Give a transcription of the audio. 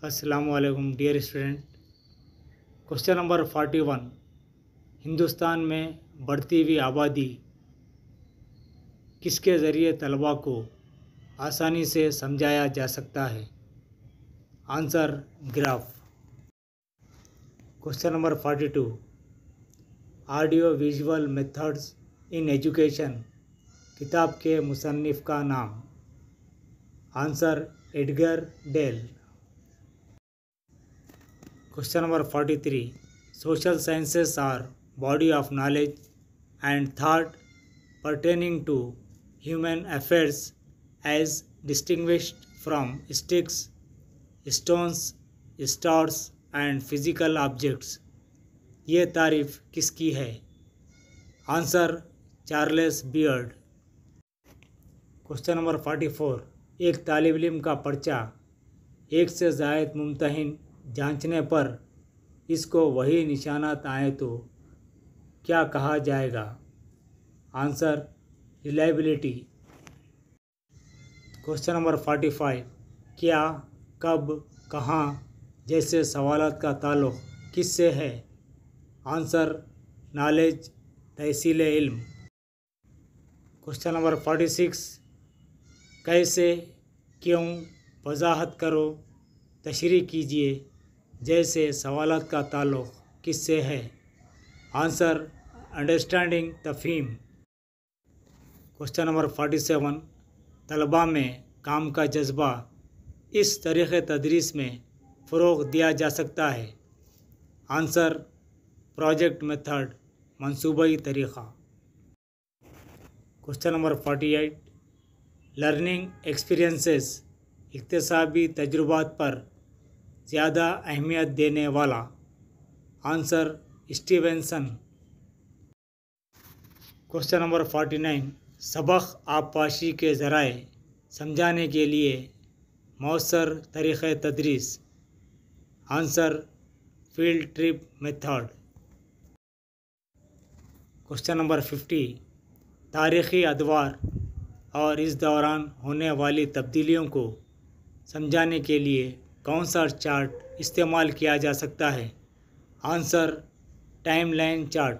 السلام علیکم dear student. Question number 41. Hindustan میں بڑھتی ہوئی آبادی کس کے ذریعے طلباء کو آسانی سے سمجھایا جا سکتا ہے؟ Answer graph. Question number 42. Audio visual methods in education کتاب کے مصنف کا نام؟ Answer Edgar Dale. Question number 43. Social sciences are body of knowledge and thought pertaining to human affairs as distinguished from sticks, stones, stars and physical objects. یہ تعریف کس کی ہے؟ Answer Charles beard. Question number 44. ایک طالب علم کا پرچہ ایک سے زائد ممتحن جانچنے پر اس کو وہی نشانات آئیں تو کیا کہا جائے گا؟ Answer reliability. Question number 45. کیا، کب، کہاں جیسے سوالات کا تعلق کس سے ہے؟ آنسر نالج، تحصیل علم. Question number 46. کیسے، کیوں، وضاحت کرو، تشریح کیجیے جیسے سوالات کا تعلق کس سے ہے؟ آنسر انڈرسٹینڈنگ، تفہیم. Question number 47. طلباء میں کام کا جذبہ اس طریقۂ تدریس میں فروغ دیا جا سکتا ہے؟ آنسر پروجیکٹ میتھڈ، منصوبائی طریقہ. Question number 48. لرننگ ایکسپیرئنسز اکتسابی تجربات پر زیادہ اہمیت دینے والا؟ Answer Stevenson. Question number 49. سبق آبپاشی کے ذرائع سمجھانے کے لیے مؤثر طریقۂ تدریس؟ Answer field trip method. Question number 50. تاریخی ادوار اور اس دوران ہونے والی تبدیلیوں کو سمجھانے کے لیے کون سا چارٹ استعمال کیا جا سکتا ہے؟ Answer time line chart.